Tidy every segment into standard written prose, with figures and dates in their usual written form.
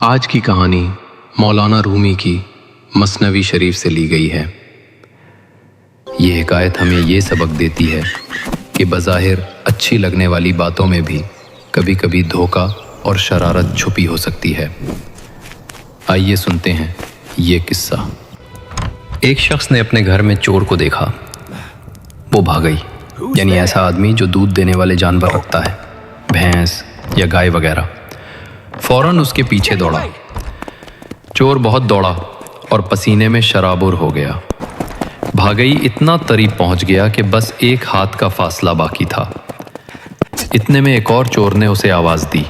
آج کی کہانی مولانا رومی کی مثنوی شریف سے لی گئی ہے۔ یہ حکایت ہمیں یہ سبق دیتی ہے کہ بظاہر اچھی لگنے والی باتوں میں بھی کبھی کبھی دھوکہ اور شرارت چھپی ہو سکتی ہے۔ آئیے سنتے ہیں یہ قصہ۔ ایک شخص نے اپنے گھر میں چور کو دیکھا۔ وہ بھاگئی، یعنی ایسا آدمی جو دودھ دینے والے جانور رکھتا ہے، بھینس یا گائے وغیرہ، فوراً اس کے پیچھے دوڑا۔ چور بہت دوڑا اور پسینے میں شرابور ہو گیا۔ بھاگئی اتنا قریب پہنچ گیا کہ بس ایک ہاتھ کا فاصلہ باقی تھا۔ اتنے میں ایک اور چور نے اسے آواز دی۔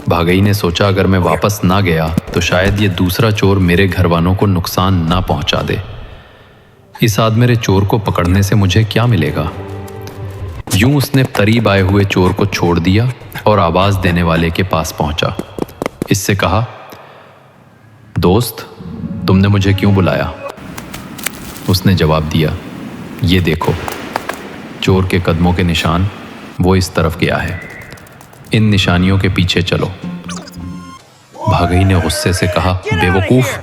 بھاگئی نے سوچا اگر میں واپس نہ گیا تو شاید یہ دوسرا چور میرے گھر والوں کو نقصان نہ پہنچا دے۔ اس آدمی چور کو پکڑنے سے مجھے کیا ملے گا؟ یوں اس نے قریب آئے ہوئے چور کو چھوڑ دیا اور آواز دینے والے کے پاس پہنچا۔ اس سے کہا، دوست، تم نے مجھے کیوں بلایا؟ اس نے جواب دیا، یہ دیکھو، چور کے قدموں کے نشان، وہ اس طرف گیا ہے، ان نشانیوں کے پیچھے چلو۔ بھاگئی نے غصے سے کہا، بے وقوف،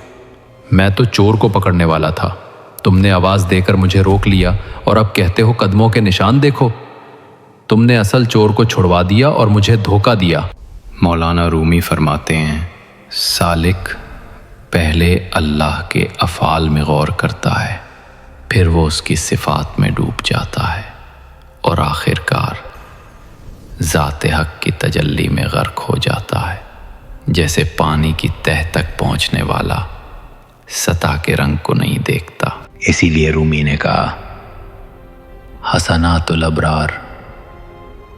میں تو چور کو پکڑنے والا تھا، تم نے آواز دے کر مجھے روک لیا اور اب کہتے ہو قدموں کے نشان دیکھو۔ تم نے اصل چور کو چھڑوا دیا اور مجھے دھوکہ دیا۔ مولانا رومی فرماتے ہیں، سالک پہلے اللہ کے افعال میں غور کرتا ہے، پھر وہ اس کی صفات میں ڈوب جاتا ہے اور آخر کار ذات حق کی تجلی میں غرق ہو جاتا ہے، جیسے پانی کی تہہ تک پہنچنے والا سطح کے رنگ کو نہیں دیکھتا۔ اسی لیے رومی نے کہا، حسنات الابرار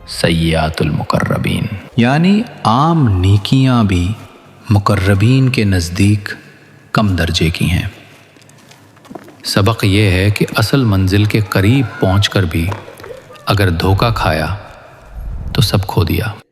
سیئات المقربین، یعنی عام نیکیاں بھی مقربین کے نزدیک کم درجے کی ہیں۔ سبق یہ ہے کہ اصل منزل کے قریب پہنچ کر بھی اگر دھوکہ کھایا تو سب کھو دیا۔